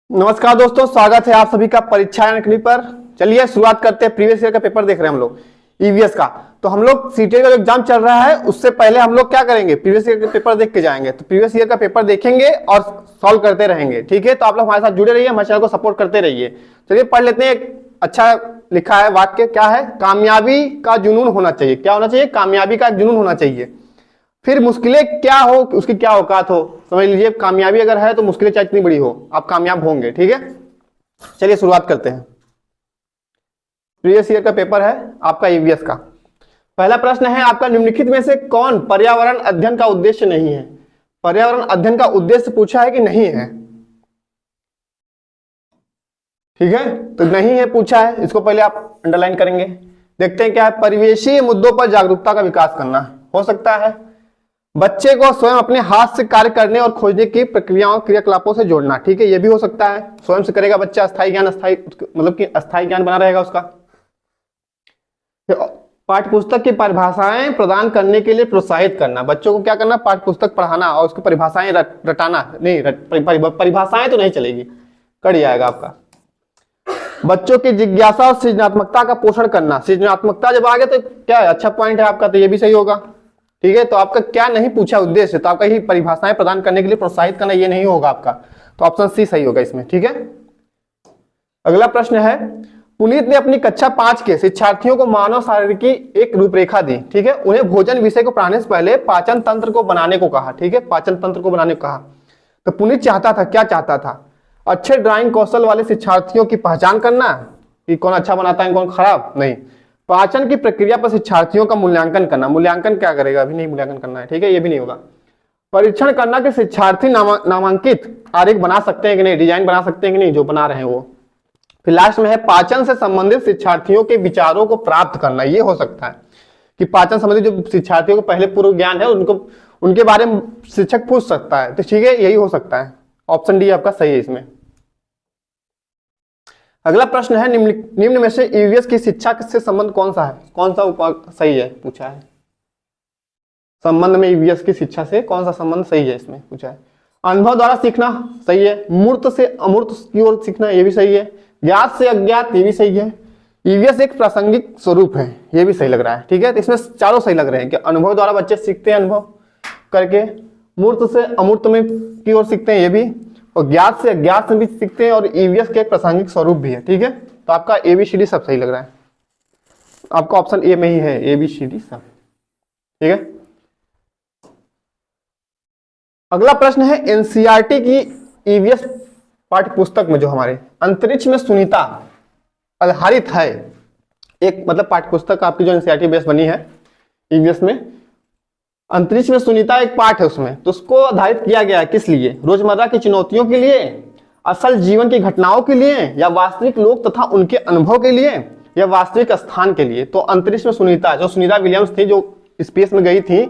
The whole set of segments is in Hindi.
नमस्कार दोस्तों, स्वागत है आप सभी का परीक्षा क्लिप पर। चलिए शुरुआत करते हैं। प्रीवियस ईयर का पेपर देख रहे हैं हम लोग, ईवीएस का। तो हम लोग सीटेट का जो एग्जाम चल रहा है उससे पहले हम लोग क्या करेंगे, प्रीवियस ईयर का पेपर देख के जाएंगे। तो प्रीवियस ईयर का पेपर देखेंगे और सॉल्व करते रहेंगे, ठीक है। तो आप लोग हमारे साथ जुड़े रहिए, हमारे चैनल को सपोर्ट करते रहिए। चलिए पढ़ लेते हैं। एक अच्छा लिखा है वाक्य, क्या है? कामयाबी का जुनून होना चाहिए। क्या होना चाहिए? कामयाबी का जुनून होना चाहिए। फिर मुश्किलें क्या हो उसकी क्या औकात हो। समझ लीजिए, कामयाबी अगर है तो मुश्किलें चाहे इतनी बड़ी हो, आप कामयाब होंगे, ठीक है। चलिए शुरुआत करते हैं। प्रीवियस ईयर का पेपर है आपका ईवीएस का। पहला प्रश्न है आपका, निम्नलिखित में से कौन पर्यावरण अध्ययन का उद्देश्य नहीं है? पर्यावरण अध्ययन का उद्देश्य पूछा है कि नहीं है, ठीक है। तो नहीं है पूछा है, इसको पहले आप अंडरलाइन करेंगे। देखते हैं क्या है। परिवेशीय मुद्दों पर जागरूकता का विकास करना हो सकता है। बच्चे को स्वयं अपने हाथ से कार्य करने और खोजने की प्रक्रियाओं क्रियाकलापों से जोड़ना, ठीक है, ये भी हो सकता है। स्वयं से करेगा बच्चा, अस्थायी ज्ञान, मतलब कि अस्थायी ज्ञान बना रहेगा उसका। पाठ्य पुस्तक की परिभाषाएं प्रदान करने के लिए प्रोत्साहित करना, बच्चों को क्या करना, पाठ्य पुस्तक पढ़ाना और उसकी परिभाषाएं रटाना। नहीं, परिभाषाएं तो नहीं चलेगी, कट जाएगा आपका। बच्चों की जिज्ञासा और सृजनात्मकता का पोषण करना। सृजनात्मकता जब आ गया तो क्या है, अच्छा पॉइंट है आपका, तो ये भी सही होगा, ठीक है। तो आपका क्या नहीं पूछा उद्देश्य, तो आपका ही परिभाषाएं प्रदान करने के लिए प्रोत्साहित करना, ये नहीं होगा आपका। तो ऑप्शन सी सही होगा इसमें, ठीक है। अगला प्रश्न है, पुनीत ने अपनी कक्षा 5 के शिक्षार्थियों को मानव शारीरिक की एक रूपरेखा दी, ठीक है। उन्हें भोजन विषय को पढ़ाने से पहले पाचन तंत्र को बनाने को कहा, ठीक है, पाचन तंत्र को बनाने को कहा। तो पुनीत चाहता था, क्या चाहता था? अच्छे ड्राइंग कौशल वाले शिक्षार्थियों की पहचान करना, कि कौन अच्छा बनाता है कौन खराब, नहीं। पाचन की प्रक्रिया पर शिक्षार्थियों का मूल्यांकन करना। मूल्यांकन क्या करेगा, अभी नहीं मूल्यांकन करना है, ठीक है, ये भी नहीं होगा। परीक्षण करना कि शिक्षार्थी नामांकित आरेख बना सकते हैं कि नहीं, डिजाइन बना सकते हैं कि नहीं, जो बना रहे हैं वो। फिर लास्ट में है, पाचन से संबंधित शिक्षार्थियों के विचारों को प्राप्त करना। ये हो सकता है कि पाचन संबंधित जो शिक्षार्थियों को पहले पूर्व ज्ञान है उनको, उनके बारे में शिक्षक पूछ सकता है, तो ठीक है, यही हो सकता है। ऑप्शन डी आपका सही है इसमें। अगला प्रश्न है, निम्न में से ईवीएस की शिक्षा से संबंध कौन सा है? कौन सा सही है पूछा है। संबंध में ईवीएस की शिक्षा से कौन सा संबंध सही है इसमें पूछा है। अनुभव द्वारा सीखना सही है। मूर्त से अमूर्त की ओर सीखना, ये भी सही है। ज्ञात से अज्ञात, ये भी सही है। ईवीएस एक प्रासंगिक स्वरूप है, ये भी सही लग रहा है, ठीक है। तो इसमें चारों सही लग रहे हैं कि अनुभव द्वारा बच्चे सीखते हैं, अनुभव करके। मूर्त से अमूर्त में की ओर सीखते हैं, ये भी। और ज्ञात से अज्ञात में भी सीखते हैं, और ईवीएस के एक प्रासंगिक स्वरूप भी है, ठीक है। तो आपका एबीसीडी सब सही लग रहा है, आपका ऑप्शन ए में ही है, एबीसीडी सब, ठीक है। अगला प्रश्न है, एनसीईआरटी की ईवीएस पाठ्य पुस्तक में जो हमारे अंतरिक्ष में सुनीता आधारित है, एक मतलब पाठ्य पुस्तक आपकी जो एनसीईआरटी बेस बनी है ईवीएस में, अंतरिक्ष में सुनीता एक पाठ है उसमें, तो उसको आधारित किया गया है किस लिए? रोजमर्रा की चुनौतियों के लिए, असल जीवन की घटनाओं के लिए, या वास्तविक लोग तथा उनके अनुभव के लिए, या वास्तविक स्थान के लिए। तो अंतरिक्ष में सुनीता, जो सुनीता विलियम्स थी, जो स्पेस में गई थी,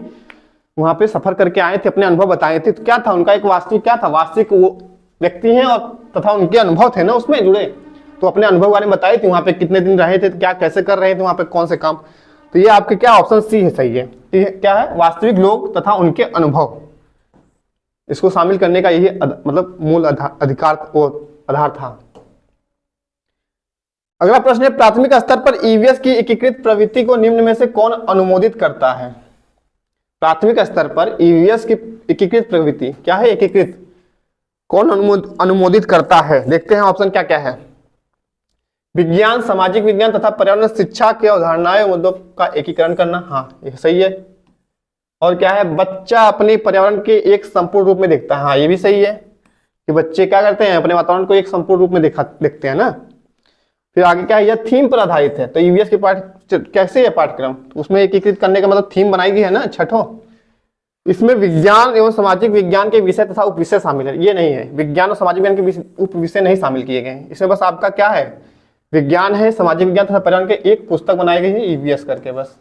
वहां पे सफर करके आए थे, अपने अनुभव बताए थे, तो क्या था उनका एक वास्तविक, क्या था, वास्तविक वो व्यक्ति हैं और तथा उनके अनुभव थे ना उसमें जुड़े, तो अपने अनुभव बारे में बताए थे, वहां पे कितने दिन रहे थे, क्या कैसे कर रहे थे वहां पे, कौन से काम। तो ये आपके क्या ऑप्शन सी है, सही है। क्या है? वास्तविक लोग तथा उनके अनुभव, इसको शामिल करने का यही मतलब मूल अधिकार वो आधार था। अगला प्रश्न है, प्राथमिक स्तर पर ईवीएस की एकीकृत प्रवृत्ति को निम्न में से कौन अनुमोदित करता है? प्राथमिक स्तर पर ईवीएस की एकीकृत प्रवृत्ति क्या है? एकीकृत कौन अनुमोदित करता है? देखते हैं ऑप्शन क्या क्या है। विज्ञान, सामाजिक विज्ञान तथा पर्यावरण शिक्षा के अवधारणाएं मुद्दों का एकीकरण करना, हाँ ये सही है। और क्या है? बच्चा अपने पर्यावरण के एक संपूर्ण रूप में देखता है, हाँ ये भी सही है कि बच्चे क्या करते हैं, अपने वातावरण को एक संपूर्ण रूप में देखते हैं ना। फिर आगे क्या है? यह थीम पर आधारित है। तो ईवीएस के पाठ कैसे है पाठ्यक्रम, उसमें एकीकृत करने का मतलब थीम बनाई गई है ना, छठों। इसमें विज्ञान एवं सामाजिक विज्ञान के विषय तथा उपविषय शामिल है, ये नहीं है। विज्ञान और सामाजिक विज्ञान के उपविषय नहीं शामिल किए गए हैं इसमें, बस आपका क्या है, विज्ञान है, सामाजिक विज्ञान तथा पर्यावरण के एक पुस्तक बनाई गई है ईवीएस करके, बस,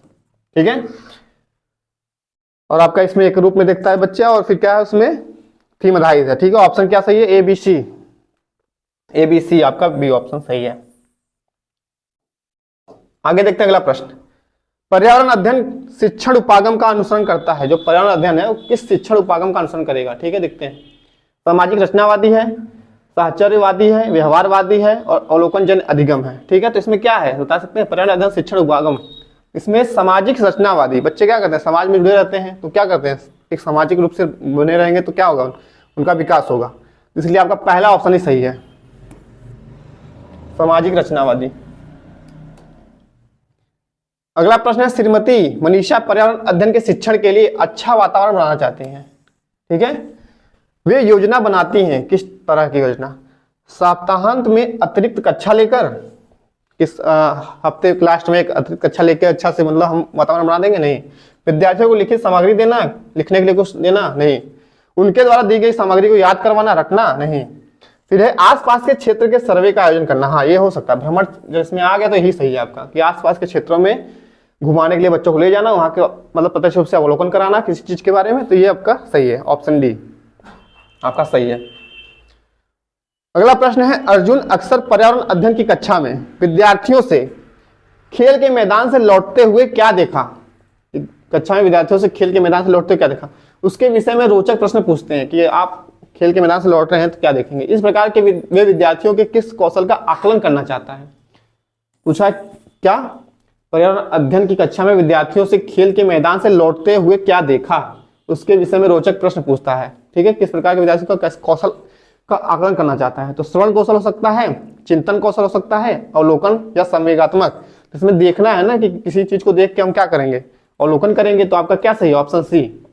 ठीक है। और आपका इसमें एक रूप में देखता है बच्चा, और फिर क्या है उसमें थीम आधारित है, ठीक है। ऑप्शन क्या सही है? एबीसी, एबीसी आपका बी ऑप्शन सही है। आगे देखते हैं अगला प्रश्न, पर्यावरण अध्ययन शिक्षण उपागम का अनुसरण करता है। जो पर्यावरण अध्ययन है वो किस शिक्षण उपागम का अनुसरण करेगा, ठीक है। देखते हैं, सामाजिक रचनावादी है, साहचर्यवादी है, व्यवहारवादी है और अवलोकनजन्य अधिगम है। ठीक है, तो इसमें क्या है बता सकते हैं, पर्यावरण अध्ययन शिक्षण उपागम। इसमें सामाजिक रचनावादी बच्चे क्या करते हैं, समाज में जुड़े रहते हैं, तो क्या करते हैं, एक सामाजिक रूप से बने रहेंगे तो क्या होगा, उनका विकास होगा। इसलिए आपका पहला ऑप्शन ही सही है, सामाजिक रचनावादी। अगला प्रश्न है, श्रीमती मनीषा पर्यावरण अध्ययन के शिक्षण के लिए अच्छा वातावरण बनाना चाहती हैं। ठीक है, वे योजना बनाती हैं, किस तरह की योजना, सप्ताहांत में अतिरिक्त कक्षा लेकर, इस हफ्ते लास्ट में एक अतिरिक्त कक्षा लेकर अच्छा से मतलब हम वातावरण बना देंगे, नहीं। विद्यार्थियों को लिखित सामग्री देना, लिखने के लिए कुछ देना, नहीं। उनके द्वारा दी गई सामग्री को याद करवाना, रखना, नहीं। फिर है आसपास के क्षेत्र के सर्वे का आयोजन करना, हाँ ये हो सकता है, भ्रमण जिसमें आ गया तो यही सही है आपका, कि आसपास के क्षेत्रों में घुमाने के लिए बच्चों को ले जाना, वहां के मतलब प्रत्यक्ष रूप से अवलोकन कराना किसी चीज के बारे में, तो ये आपका सही है, ऑप्शन डी आपका सही है। अगला प्रश्न है, अर्जुन अक्सर पर्यावरण अध्ययन की कक्षा में विद्यार्थियों से खेल के मैदान से लौटते हुए क्या देखा, कक्षा में विद्यार्थियों से खेल के मैदान से लौटते हुए क्या देखा, उसके विषय में रोचक प्रश्न पूछते हैं कि आप खेल के मैदान से लौट रहे हैं तो क्या देखेंगे। इस प्रकार के वे विद्यार्थियों के किस कौशल का आकलन करना चाहता है, पूछा क्या, पर्यावरण अध्ययन की कक्षा में विद्यार्थियों से खेल के मैदान से लौटते हुए क्या देखा, उसके विषय में रोचक प्रश्न पूछता है। ठीक है, किस प्रकार के विद्यार्थियों का कौशल का आकलन करना चाहता है, तो श्रवण कौशल हो सकता है, चिंतन कौशल हो सकता है, अवलोकन या संवेगात्मक। इसमें देखना है ना कि किसी चीज को देख के हम क्या करेंगे, अवलोकन करेंगे, तो आपका क्या सही है, ऑप्शन सी,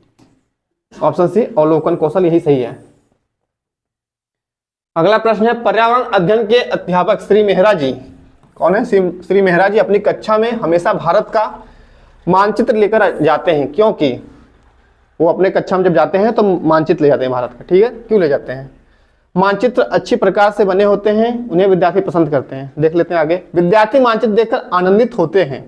ऑप्शन सी अवलोकन कौशल यही सही है। अगला प्रश्न है, पर्यावरण अध्ययन के अध्यापक श्री मेहरा जी कौन है, श्री मेहरा जी अपनी कक्षा में हमेशा भारत का मानचित्र लेकर जाते हैं, क्योंकि वो अपने कक्षा में जब जाते हैं तो मानचित्र ले जाते हैं भारत का। ठीक है, क्यों ले जाते हैं, मानचित्र अच्छी प्रकार से बने होते हैं, उन्हें विद्यार्थी पसंद करते हैं। देख लेते हैं आगे, विद्यार्थी मानचित्र देखकर आनंदित होते हैं।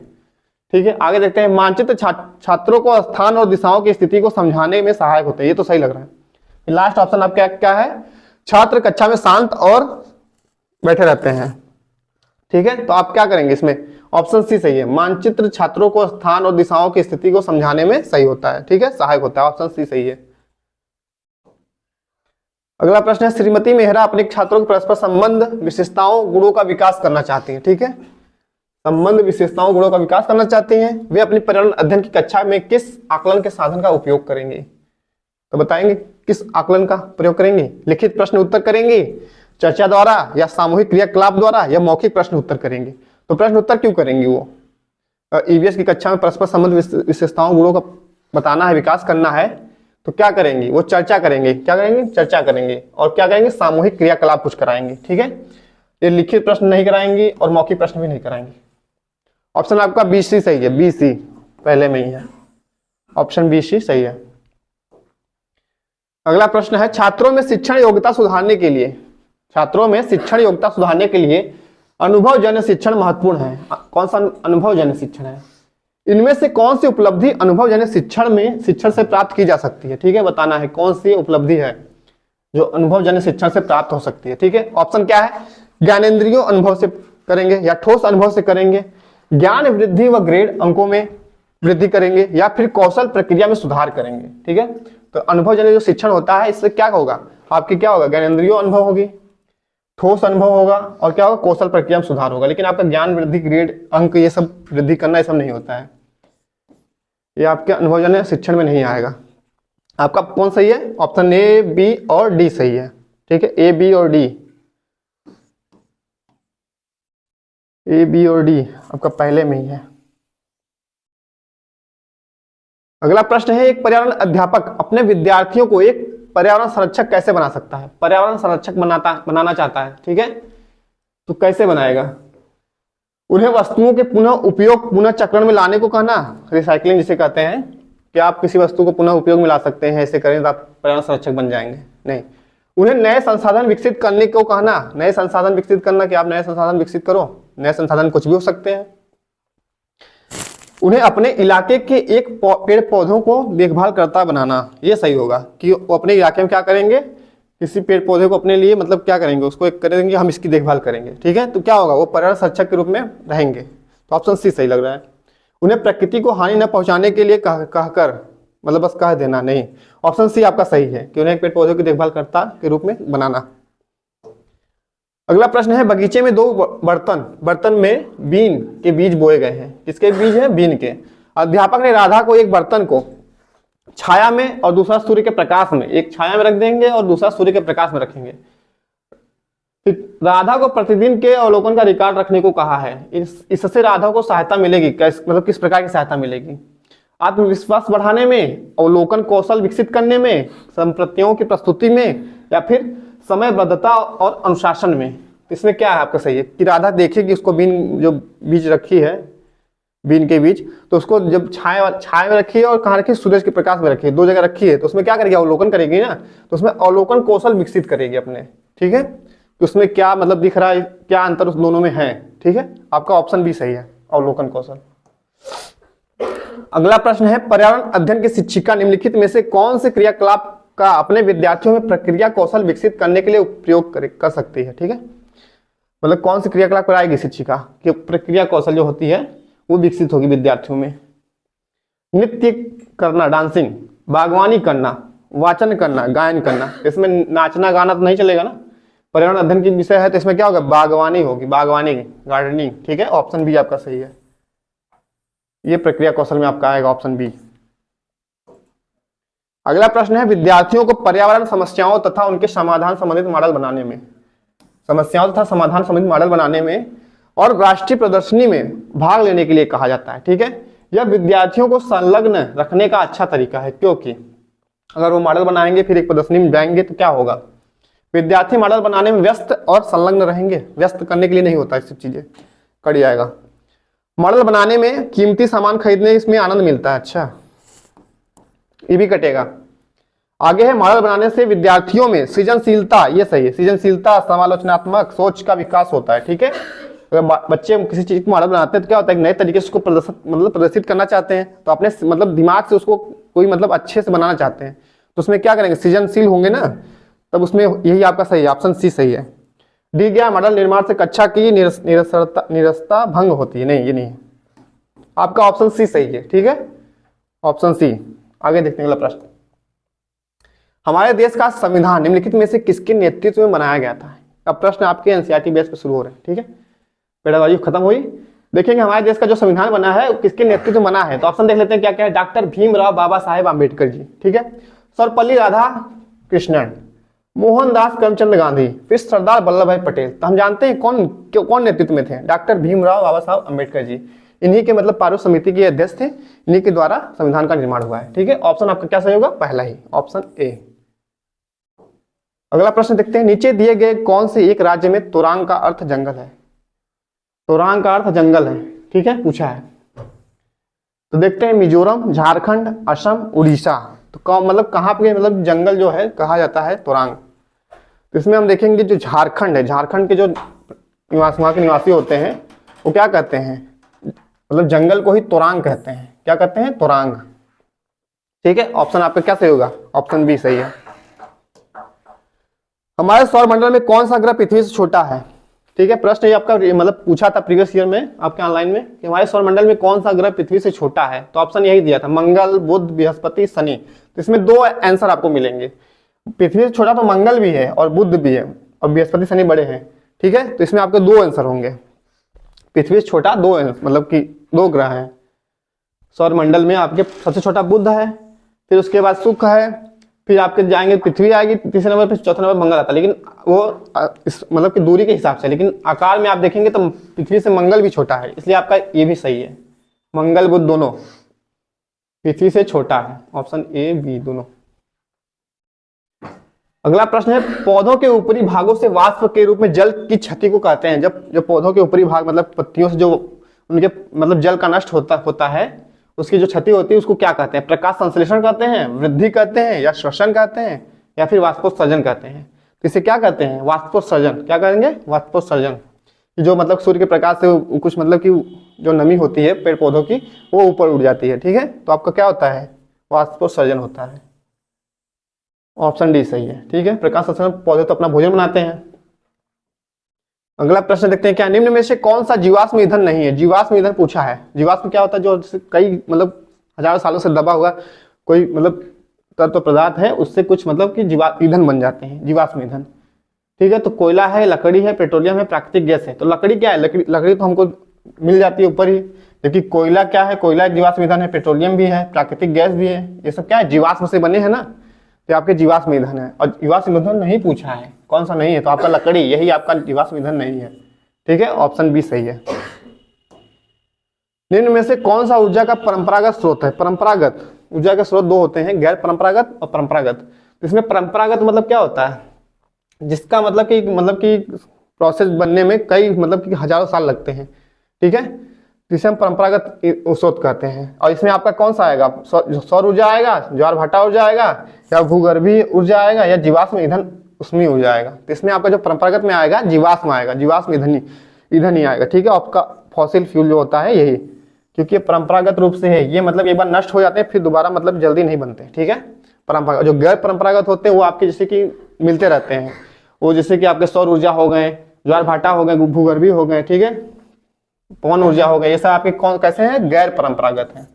ठीक है, आगे देखते हैं, मानचित्र छात्रों को स्थान और दिशाओं की स्थिति को समझाने में सहायक होते हैं, ये तो सही लग रहा है। लास्ट ऑप्शन आप क्या है, छात्र कक्षा में शांत और बैठे रहते हैं। ठीक है, तो आप क्या करेंगे इसमें, ऑप्शन सी सही है, मानचित्र छात्रों को स्थान और दिशाओं की स्थिति को समझाने में सही होता है। ठीक है, सहायक होता है, ऑप्शन सी सही है। अगला प्रश्न है, श्रीमती मेहरा अपने छात्रों के परस्पर संबंध विशेषताओं गुणों का विकास करना चाहती हैं। ठीक है, संबंध विशेषताओं गुणों का विकास करना चाहती हैं। वे अपनी पर्यावरण अध्ययन की कक्षा में किस आकलन के साधन का उपयोग करेंगे, तो बताएंगे किस आकलन का प्रयोग करेंगे, लिखित प्रश्न उत्तर करेंगे, चर्चा द्वारा या सामूहिक क्रियाकलाप द्वारा या मौखिक प्रश्न उत्तर करेंगे। तो प्रश्न उत्तर क्यों करेंगे, वो ईवीएस की कक्षा में परस्पर संबंध विशेषताओं गुणों का बताना है, विकास करना है, तो क्या करेंगे, वो चर्चा करेंगे, क्या करेंगे, चर्चा करेंगे, और क्या करेंगे, सामूहिक क्रियाकलाप कुछ कराएंगे। ठीक है, ये लिखित प्रश्न नहीं कराएंगे और मौखिक प्रश्न भी नहीं कराएंगे। ऑप्शन आपका बी सी सही है, बी सी पहले में ही है, ऑप्शन बी सी सही है। अगला प्रश्न है, छात्रों में शिक्षण योग्यता सुधारने के लिए, छात्रों में शिक्षण योग्यता सुधारने के लिए अनुभवजन्य शिक्षण महत्वपूर्ण है। कौन सा अनुभवजन्य शिक्षण है, इनमें से कौन सी उपलब्धि अनुभवजन्य शिक्षण से प्राप्त की जा सकती है। ठीक है, बताना है कौन सी उपलब्धि है जो अनुभवजन्य शिक्षण से प्राप्त हो सकती है। ठीक है, ऑप्शन क्या है, ज्ञानेंद्रियों अनुभव से करेंगे या ठोस अनुभव से करेंगे, ज्ञान वृद्धि व ग्रेड अंकों में वृद्धि करेंगे, या फिर कौशल प्रक्रिया में सुधार करेंगे। ठीक है, तो अनुभवजन्य जो शिक्षण होता है इससे क्या होगा, आपकी क्या होगा, ज्ञानेंद्रियों अनुभव होगी, ठोस अनुभव होगा, और क्या होगा, कौशल प्रक्रिया में सुधार होगा। लेकिन आपका ज्ञान वृद्धि ग्रेड अंक ये सब वृद्धि करना ये सब नहीं होता है, ये आपके अनुभवजन्य शिक्षण में नहीं आएगा। आपका कौन सही है, ऑप्शन ए, बी और डी सही है। ठीक है, ए, बी और डी, ए, बी और डी आपका पहले में ही है। अगला प्रश्न है, एक पर्यावरण अध्यापक अपने विद्यार्थियों को एक पर्यावरण संरक्षक कैसे बना सकता है, पर्यावरण संरक्षक बनाना चाहता है। ठीक है, तो कैसे बनाएगा, उन्हें वस्तुओं के पुनः उपयोग पुनः चक्रण में लाने को कहना, रिसाइकलिंग जिसे कहते हैं, कि आप किसी वस्तु को पुनः उपयोग में ला सकते हैं, ऐसे करें तो आप पर्यावरण संरक्षक बन जाएंगे, नहीं। उन्हें नए संसाधन विकसित करने को कहना, नए संसाधन विकसित करना कि आप नए संसाधन विकसित करो, नए संसाधन कुछ भी हो सकते हैं। उन्हें अपने इलाके के एक पेड़ पौधों को देखभाल करता बनाना, ये सही होगा कि वो अपने इलाके में क्या करेंगे, किसी पेड़ पौधे को अपने लिए मतलब क्या करेंगे, उसको एक करेंगे, हम इसकी देखभाल करेंगे। ठीक है, तो क्या होगा, वो पर्यावरण संरक्षक के रूप में रहेंगे। तो ऑप्शन सी सही लग रहा है। उन्हें प्रकृति को हानि न पहुंचाने के लिए कहकर मतलब बस कह देना, नहीं। ऑप्शन सी आपका सही है कि उन्हें एक पेड़ पौधे की देखभाल करता के रूप में बनाना। अगला प्रश्न है, बगीचे में दो बर्तन में बीन के बीज बोए गए हैं। किसके बीज हैं? बीन के। अध्यापक ने राधा को एक बर्तन को छाया में और दूसरा सूर्य के प्रकाश में, एक छाया में रख देंगे और दूसरा सूर्य के प्रकाश में रखेंगे। राधा को प्रतिदिन के अवलोकन का रिकॉर्ड रखने को कहा है। इससे राधा को सहायता मिलेगी, मतलब किस प्रकार की सहायता मिलेगी? आत्मविश्वास बढ़ाने में, अवलोकन कौशल विकसित करने में, संप्रतियों की प्रस्तुति में, या फिर समयबद्धता और अनुशासन में। इसमें क्या है आपका? सही है कि राधा देखेगी उसको बीन, जो बीज रखी है बीन के बीज, तो उसको जब छाया में रखी है और कहाँ रखी? सूरज के प्रकाश में रखी है, दो जगह रखी है, तो उसमें क्या करेगी? अवलोकन करेगी ना, तो उसमें अवलोकन कौशल विकसित करेगी अपने। ठीक है, तो उसमें क्या मतलब दिख रहा है, क्या अंतर उस दोनों में है? ठीक है, आपका ऑप्शन बी सही है, अवलोकन कौशल। अगला प्रश्न है, पर्यावरण अध्ययन की शिक्षिका निम्नलिखित में से कौन से क्रियाकलाप का अपने विद्यार्थियों में प्रक्रिया कौशल विकसित करने के लिए उपयोग कर सकती है? ठीक है, मतलब कौन सी क्रियाकलाप कराएगी शिक्षिका कि प्रक्रिया कौशल जो होती है वो विकसित होगी विद्यार्थियों में? नृत्य करना, डांसिंग, बागवानी करना, वाचन करना, गायन करना। इसमें नाचना गाना तो नहीं चलेगा ना, पर्यावरण अध्ययन की विषय है, तो इसमें क्या होगा? बागवानी होगी, बागवानी, गार्डनिंग। ठीक है, ऑप्शन बी आपका सही है, ये प्रक्रिया कौशल में आपका आएगा ऑप्शन बी। अगला प्रश्न है, विद्यार्थियों को पर्यावरण समस्याओं तथा उनके समाधान संबंधित मॉडल बनाने में, समस्याओं तथा समाधान संबंधित मॉडल बनाने में और राष्ट्रीय प्रदर्शनी में भाग लेने के लिए कहा जाता है। ठीक है, यह विद्यार्थियों को संलग्न रखने का अच्छा तरीका है, क्योंकि अगर वो मॉडल बनाएंगे फिर एक प्रदर्शनी में जाएंगे तो क्या होगा? विद्यार्थी मॉडल बनाने में व्यस्त और संलग्न रहेंगे, व्यस्त करने के लिए नहीं होता, ये सब चीजें कट जाएगा। मॉडल बनाने में कीमती सामान खरीदने इसमें आनंद मिलता है, अच्छा ये भी कटेगा। आगे है, मॉडल बनाने से विद्यार्थियों में सृजनशीलता, ये सही है, सृजनशीलता, समालोचनात्मक सोच का विकास होता है। ठीक है, अगर बच्चे किसी चीज को मॉडल बनाते हैं तो क्या होता है? एक नए तरीके से उसको प्रदर्शित करना चाहते हैं, तो अपने मतलब दिमाग से उसको कोई मतलब अच्छे से बनाना चाहते हैं, तो उसमें क्या करेंगे? सृजनशील होंगे ना, तब उसमें यही आपका सही है, ऑप्शन सी सही है। दी गया मॉडल निर्माण से कक्षा की निरस्ता भंग होती है, नहीं ये नहीं है, आपका ऑप्शन सी सही है। ठीक है, ऑप्शन सी। आगे देखते हैं अगला प्रश्न, हमारे देश का संविधान निम्नलिखित में से किसके नेतृत्व में बनाया गया था? अब प्रश्न आपके एनसीईआरटी बेस पे शुरू हो रहे हैं। ठीक है, पेड़ाबाजी खत्म हुई, देखेंगे हमारे देश का जो संविधान बना है वो किसके नेतृत्व में बना है। तो ऑप्शन देख लेते हैं क्या क्या है। डॉक्टर भीमराव बाबा साहेब आम्बेडकर जी, ठीक है, सर्वपल्ली राधाकृष्णन, मोहनदास करमचंद गांधी, फिर सरदार वल्लभ भाई पटेल। तो हम जानते हैं कौन नेतृत्व में थे? डॉक्टर भीमराव बाबा साहब अम्बेडकर जी, इन्हीं के मतलब पारुल समिति के अध्यक्ष थे, इन्हीं के द्वारा संविधान का निर्माण हुआ है। ठीक है, ऑप्शन आपका क्या सही होगा? पहला ही, ऑप्शन ए। अगला प्रश्न देखते हैं, नीचे दिए गए कौन से एक राज्य में तोरांग का अर्थ जंगल है? तोरांग का अर्थ जंगल है, ठीक है, पूछा है। तो देखते हैं, मिजोरम, झारखंड, असम, उड़ीसा। तो मतलब कहाँ पे मतलब जंगल जो है कहा जाता है तोरांग? तो इसमें हम देखेंगे जो झारखंड है, झारखंड के जो वहाँ के निवासी होते हैं वो क्या कहते हैं? मतलब जंगल को ही तोरांग कहते हैं। क्या कहते हैं? तोरांग। ठीक है, ऑप्शन आपका क्या सही होगा? ऑप्शन बी सही है। हमारे सौरमंडल में कौन सा ग्रह पृथ्वी से छोटा है? ठीक है, प्रश्न ये आपका मतलब पूछा था प्रीवियस ईयर में आपके ऑनलाइन में कि हमारे सौरमंडल में कौन सा ग्रह पृथ्वी से छोटा है। तो ऑप्शन यही दिया था, मंगल, बुध, बृहस्पति, शनि। तो इसमें दो आंसर आपको मिलेंगे, पृथ्वी से छोटा तो मंगल भी है और बुध भी है और बृहस्पति शनि बड़े हैं। ठीक है, तो इसमें आपके दो आंसर होंगे, पृथ्वी से छोटा दो, मतलब कि दो ग्रह हैं सौरमंडल में। आपके सबसे छोटा बुध है, फिर उसके बाद शुक्र है, फिर आपके जाएंगे पृथ्वी आएगी तीसरे नंबर पे, चौथे नंबर मंगल आता है। लेकिन वो मतलब कि दूरी के हिसाब से, लेकिन आकार में आप देखेंगे तो पृथ्वी से मंगल भी छोटा है, इसलिए आपका ये भी सही है, मंगल बुध दोनों पृथ्वी से छोटा है, ऑप्शन ए बी दोनों। अगला प्रश्न है, पौधों के ऊपरी भागों से वाष्प के रूप में जल की क्षति को कहते हैं। जब पौधों के ऊपरी भाग मतलब पत्तियों से जो उनके मतलब जल का नष्ट होता है, उसकी जो क्षति होती है उसको क्या कहते हैं? प्रकाश संश्लेषण कहते हैं, वृद्धि कहते हैं, या श्वसन कहते हैं, या फिर वाष्पोत्सर्जन कहते हैं। तो इसे क्या कहते हैं? वाष्पोत्सर्जन। क्या कहेंगे? वाष्पोत्सर्जन। जो मतलब सूर्य के प्रकाश से कुछ मतलब कि जो नमी होती है पेड़ पौधों की वो ऊपर उड़ जाती है। ठीक है, तो आपका क्या होता है? वाष्पोत्सर्जन होता है, ऑप्शन डी सही है। ठीक है, प्रकाश संश्लेषण, पौधे तो अपना भोजन बनाते हैं। अगला प्रश्न देखते हैं, क्या निम्न में से कौन सा जीवाश्म ईंधन नहीं है? जीवाश्म ईंधन पूछा है। जीवाश्म क्या होता है? जो कई मतलब हजारों सालों से दबा हुआ कोई मतलब तत्व पदार्थ है, उससे कुछ मतलब कि ईंधन बन जाते हैं, जीवाश्म ईंधन। ठीक है। तो कोयला है, लकड़ी है, पेट्रोलियम है, प्राकृतिक गैस है। तो लकड़ी क्या है, लकड़ी तो हमको मिल जाती है ऊपर ही, जबकि कोयला क्या है, कोयला एक जीवाश्म ईंधन है, पेट्रोलियम भी है, प्राकृतिक गैस भी है, ये सब क्या है, जीवाश्म से बने हैं ना, तो आपके जीवाश्म ईंधन है। और जीवाश्म ईंधन नहीं पूछा है, कौन सा नहीं है, तो आपका लकड़ी, यही आपका जीवाश्म ईंधन नहीं है। ठीक है, ऑप्शन बी सही है। निम्न में से कौन सा ऊर्जा का परंपरागत स्रोत है। परंपरागत ऊर्जा के स्रोत दो होते हैं, गैर परंपरागत और परंपरागत। इसमें परंपरागत मतलब क्या होता है, जिसका मतलब कि प्रोसेस बनने में कई मतलब कि हजारों साल लगते हैं। ठीक है, जिसे हम परंपरागत स्रोत कहते हैं। और इसमें आपका कौन सा आएगा, सौर ऊर्जा आएगा, ज्वार भाटा ऊर्जा आएगा, या भूगर्भीय ऊर्जा आएगा, या जीवाश्म ईंधन उसमें ऊर्जा आएगा। तो इसमें आपका जो परंपरागत में आएगा जीवाश्म आएगा, जीवाश्म ईंधन ही आएगा। ठीक है, आपका फॉसिल फ्यूल जो होता है यही, क्योंकि ये परंपरागत रूप से है, ये मतलब एक बार नष्ट हो जाते हैं फिर दोबारा मतलब जल्दी नहीं बनते। ठीक है, परंपरागत। जो गैर परंपरागत होते हैं वो आपके जैसे कि मिलते रहते हैं, वो जैसे कि आपके सौर ऊर्जा हो गए, ज्वार भाटा हो गए, भूगर्भीय हो गए, ठीक है, पवन ऊर्जा हो गए, ये सब आपके कौन कैसे हैं, गैर परंपरागत हैं,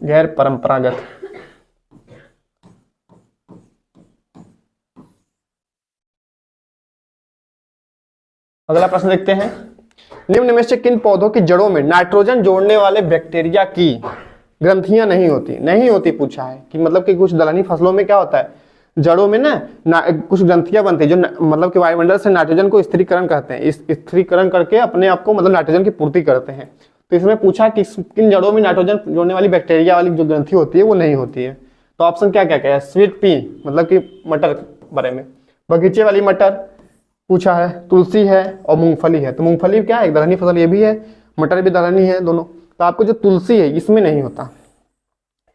गैर परंपरागत। अगला प्रश्न देखते हैं, निम्न में से किन पौधों की जड़ों में नाइट्रोजन जोड़ने वाले बैक्टीरिया की ग्रंथियां नहीं होती पूछा है। कि मतलब कि कुछ दलहनी फसलों में क्या होता है, जड़ों में ना कुछ ग्रंथियां बनती है जो मतलब कि वायुमंडल से नाइट्रोजन को स्थिरीकरण करते हैं, इस स्थिरीकरण करके अपने आप को मतलब नाइट्रोजन की पूर्ति करते हैं। तो इसमें पूछा कि किन जड़ों में नाइट्रोजन जोड़ने वाली बैक्टीरिया वाली जो ग्रंथि होती है वो नहीं होती है। तो ऑप्शन क्या क्या है, स्वीट पी मतलब कि मटर बारे में, बगीचे वाली मटर पूछा है, तुलसी है और मूंगफली है। तो मूंगफली क्या है, एक दलहनी फसल ये भी है, मटर भी दलहनी है दोनों। तो आपको जो तुलसी है इसमें नहीं होता,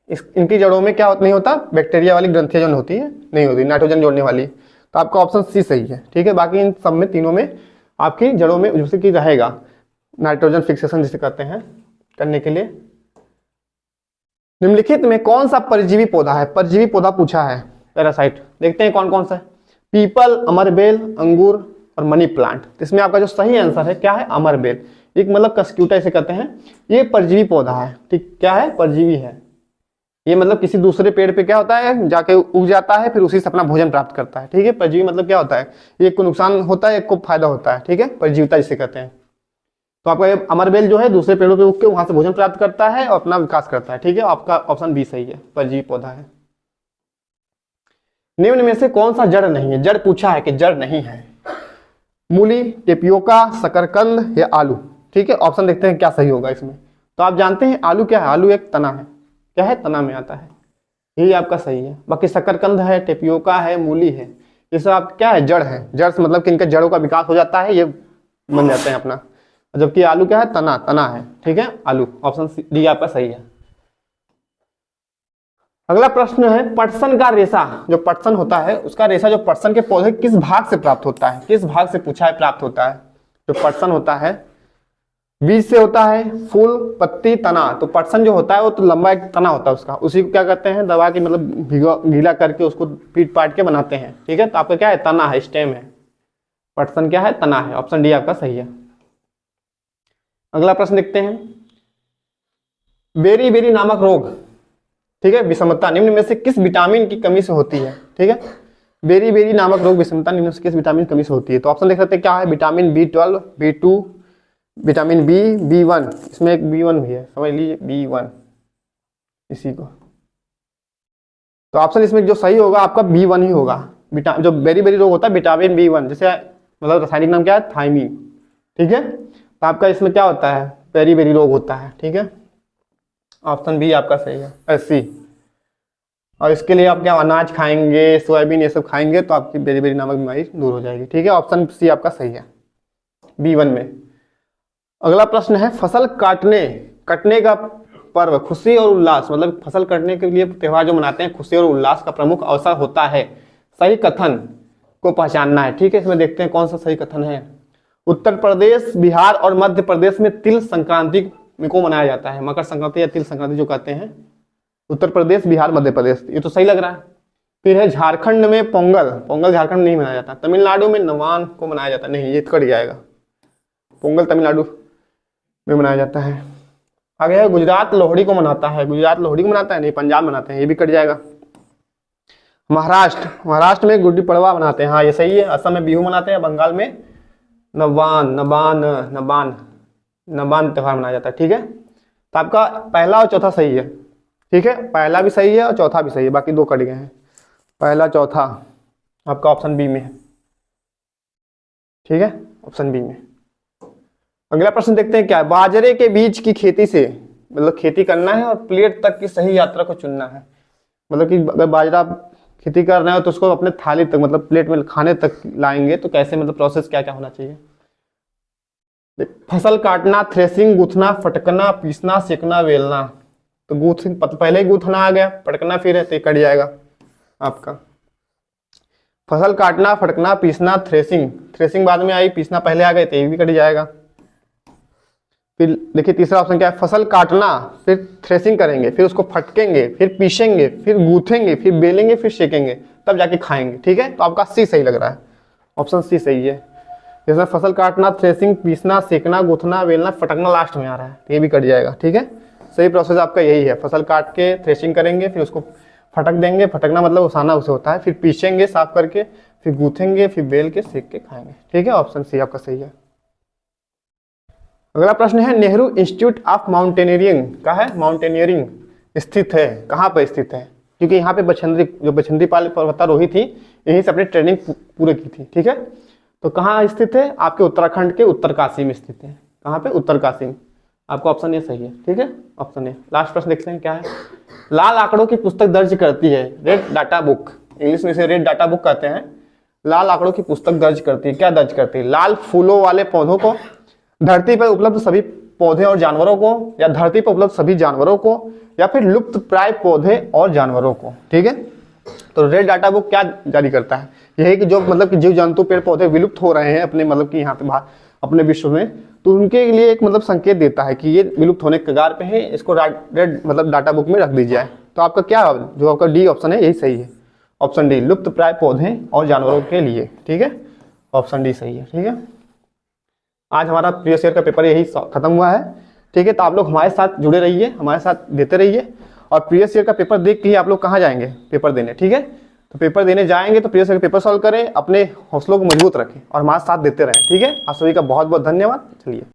इनकी जड़ों में क्या नहीं होता, बैक्टीरिया वाली ग्रंथियां जो होती है नहीं होती नाइट्रोजन जोड़ने वाली। तो आपका ऑप्शन सी सही है। ठीक है, बाकी इन सब में तीनों में आपकी जड़ों में जैसे कि रहेगा नाइट्रोजन फिक्सेशन जिसे कहते हैं करने के लिए। निम्नलिखित में कौन सा परजीवी पौधा है, परजीवी पौधा पूछा है, पैरासाइट। देखते हैं कौन कौन सा है, पीपल, अमरबेल, अंगूर और मनी प्लांट। इसमें आपका जो सही आंसर है क्या है, अमरबेल। एक मतलब कस्क्यूटा इसे कहते हैं, ये परजीवी पौधा है। ठीक, क्या है, परजीवी है। ये मतलब किसी दूसरे पेड़ पे क्या होता है, जाके उग जाता है, फिर उसी से अपना भोजन प्राप्त करता है। ठीक है, परजीवी मतलब क्या होता है, एक को नुकसान होता है, एक को फायदा होता है। ठीक है, परजीविता जिसे कहते हैं। तो आपका ये अमरबेल जो है दूसरे पेड़ों पे उग के वहां से भोजन प्राप्त करता है और अपना विकास करता है। ठीक है, आपका ऑप्शन बी सही है, परजीवी पौधा है। निम्न में से कौन सा जड़ नहीं है, जड़ पूछा है कि जड़ नहीं है, मूली, टेपियोका, शकरकंद या आलू। ठीक है, ऑप्शन देखते हैं क्या सही होगा इसमें। तो आप जानते हैं आलू क्या है, आलू एक तना है, क्या है, तना में आता है, यही आपका सही है। बाकी शकरकंद है, टेपियोका है, मूली है, ये सब आप क्या है, जड़ है। जड़ से मतलब कि इनके जड़ों का विकास हो जाता है, ये बन जाते हैं अपना। जबकि आलू क्या है, तना है। ठीक है, आलू, ऑप्शन डी आपका सही है। अगला प्रश्न है, पटसन का रेशा, जो पटसन होता है उसका रेशा जो पटसन के पौधे किस भाग से प्राप्त होता है, किस भाग से पूछा है प्राप्त होता है। जो पटसन होता है बीज से होता है, फूल, पत्ती, तना। तो पटसन जो होता है वो तो लंबा एक तना होता है उसका, उसी को क्या करते हैं, दबा के मतलब गीला करके उसको पीट पाट के बनाते हैं। ठीक है, तो आपका क्या है, तना है, स्टेम है। पटसन क्या है, तना है। ऑप्शन डी आपका सही है। अगला प्रश्न देखते हैं, बेरी बेरी नामक रोग, ठीक है, विषमता निम्न में से किस विटामिन की कमी से होती है। ठीक है, बेरी बेरी नामक रोग विषमता निम्न से किस विटामिन की कमी से होती है। तो ऑप्शन देख सकते हैं क्या है, vitamin B12, B2, vitamin B, B1, इसमें एक B1 भी है, समझ लीजिए B1 इसी को। तो ऑप्शन इसमें जो सही होगा आपका B1 ही होगा। जो बेरी बेरी रोग होता है विटामिन B1, जैसे मतलब रासायनिक नाम क्या है, थायमीन। ठीक है, तो आपका इसमें क्या होता है, बेरी बेरी रोग होता है। ठीक है, ऑप्शन बी आपका सही है, सी। और इसके लिए आप क्या अनाज खाएंगे, सोयाबीन ये सब खाएंगे तो आपकी बेरी बेरी नामक बीमारी दूर हो जाएगी। ठीक है, ऑप्शन सी आपका सही है, B1 में। अगला प्रश्न है, फसल कटने का पर्व खुशी और उल्लास, मतलब फसल कटने के लिए त्यौहार जो मनाते हैं, खुशी और उल्लास का प्रमुख अवसर होता है, सही कथन को पहचानना है। ठीक है, इसमें देखते हैं कौन सा सही कथन है। उत्तर प्रदेश, बिहार और मध्य प्रदेश में तिल संक्रांति को मनाया जाता है, मकर संक्रांति या तिल संक्रांति जो कहते हैं। उत्तर प्रदेश, बिहार, मध्य प्रदेश, ये तो सही लग रहा है। फिर है झारखंड में पोंगल झारखंड में नहीं मनाया जाता। तमिलनाडु में नवान को मनाया जाता, नहीं ये कट जाएगा, पोंगल तमिलनाडु में मनाया जाता है। आगे है गुजरात लोहड़ी को मनाता है, गुजरात लोहड़ी को मनाता है, नहीं पंजाब मनाते हैं, ये भी कट जाएगा। महाराष्ट्र में गुड्डी पड़वा मनाते हैं, हाँ ये सही है। असम में बिहू मनाते हैं, बंगाल में नबान नबान नबान नबान त्योहार मनाया जाता है। ठीक है, तो आपका पहला और चौथा सही है। ठीक है, पहला भी सही है और चौथा भी सही है, बाकी दो कट गए हैं। पहला चौथा आपका ऑप्शन बी में है। ठीक है, ऑप्शन बी में। अगला प्रश्न देखते हैं क्या है। बाजरे के बीज की खेती से, मतलब खेती करना है और प्लेट तक की सही यात्रा को चुनना है। मतलब कि अगर बाजरा खेती कर रहे हो तो उसको अपने थाली तक, मतलब प्लेट में खाने तक लाएंगे तो कैसे, मतलब प्रोसेस क्या क्या होना चाहिए। फसल काटना, थ्रेसिंग, गूथना, फटकना, पीसना, सेकना, वेलना। तो गूथ पहले ही गूथना आ गया, फटकना फिर है, तो ये कट जाएगा आपका। फसल काटना, फटकना, पीसना, थ्रेसिंग बाद में आई, पीसना पहले आ गए, तो ये भी कट जाएगा। फिर देखिए तीसरा ऑप्शन क्या है। फसल काटना, फिर थ्रेसिंग करेंगे, फिर उसको फटकेंगे, फिर पीसेंगे, फिर गूथेंगे, फिर बेलेंगे, फिर सेकेंगे, तब जाके खाएंगे। ठीक है, तो आपका सी सही लग रहा है, ऑप्शन सी सही है। जैसे फसल काटना, थ्रेसिंग, पीसना, सेकना, गूथना, बेलना, फटकना लास्ट में आ रहा है, तो ये भी कट जाएगा। ठीक है, सही प्रोसेस आपका यही है। फसल काट के थ्रेसिंग करेंगे, फिर उसको फटक देंगे, फटकना मतलब उसाना उसे होता है, फिर पीसेंगे साफ करके, फिर गूथेंगे, फिर बेल के सेक के खाएंगे। ठीक है, ऑप्शन सी आपका सही है। अगला प्रश्न है, नेहरू इंस्टीट्यूट ऑफ माउंटेनियरिंग का है, माउंटेनियरिंग स्थित है, कहाँ पर स्थित है। क्योंकि यहाँ पे बछेंद्री पाल पर्वतारोही थी, यहीं से अपनी ट्रेनिंग पूरी की थी। ठीक है, तो कहाँ स्थित है, आपके उत्तराखंड के उत्तरकाशी में स्थित है। कहाँ पे, उत्तरकाशी में। आपका ऑप्शन ए सही है। ठीक है, ऑप्शन ए। लास्ट प्रश्न देखते हैं क्या है। लाल आंकड़ों की पुस्तक दर्ज करती है, रेड डाटा बुक, इंग्लिश में इसे रेड डाटा बुक कहते हैं। लाल आंकड़ों की पुस्तक दर्ज करती है, क्या दर्ज करती है। लाल फूलों वाले पौधों को, धरती पर उपलब्ध सभी पौधे और जानवरों को, या धरती पर उपलब्ध सभी जानवरों को, या फिर लुप्त प्राय पौधे और जानवरों को। ठीक है, तो रेड डाटा बुक क्या जारी करता है, यही कि जो मतलब कि जीव जंतु पेड़ पौधे विलुप्त हो रहे हैं अपने, मतलब कि यहाँ पे अपने विश्व में, तो उनके लिए एक मतलब संकेत देता है कि ये विलुप्त होने के कगार पे है, इसको रेड मतलब डाटा बुक में रख दी जाए। तो आपका क्या, जो आपका डी ऑप्शन है यही सही है, ऑप्शन डी, लुप्त प्राय पौधे और जानवरों के लिए। ठीक है, ऑप्शन डी सही है। ठीक है, आज हमारा प्रीवियस ईयर का पेपर यही खत्म हुआ है। ठीक है, तो आप लोग हमारे साथ जुड़े रहिए, हमारे साथ देते रहिए, और प्रीवियस ईयर का पेपर देख के ही आप लोग कहाँ जाएंगे, पेपर देने। ठीक है, तो पेपर देने जाएंगे तो प्रीवियस ईयर का पेपर सॉल्व करें, अपने हौसलों को मजबूत रखें और हमारे साथ देते रहें। ठीक है, आप सभी का बहुत बहुत धन्यवाद। चलिए।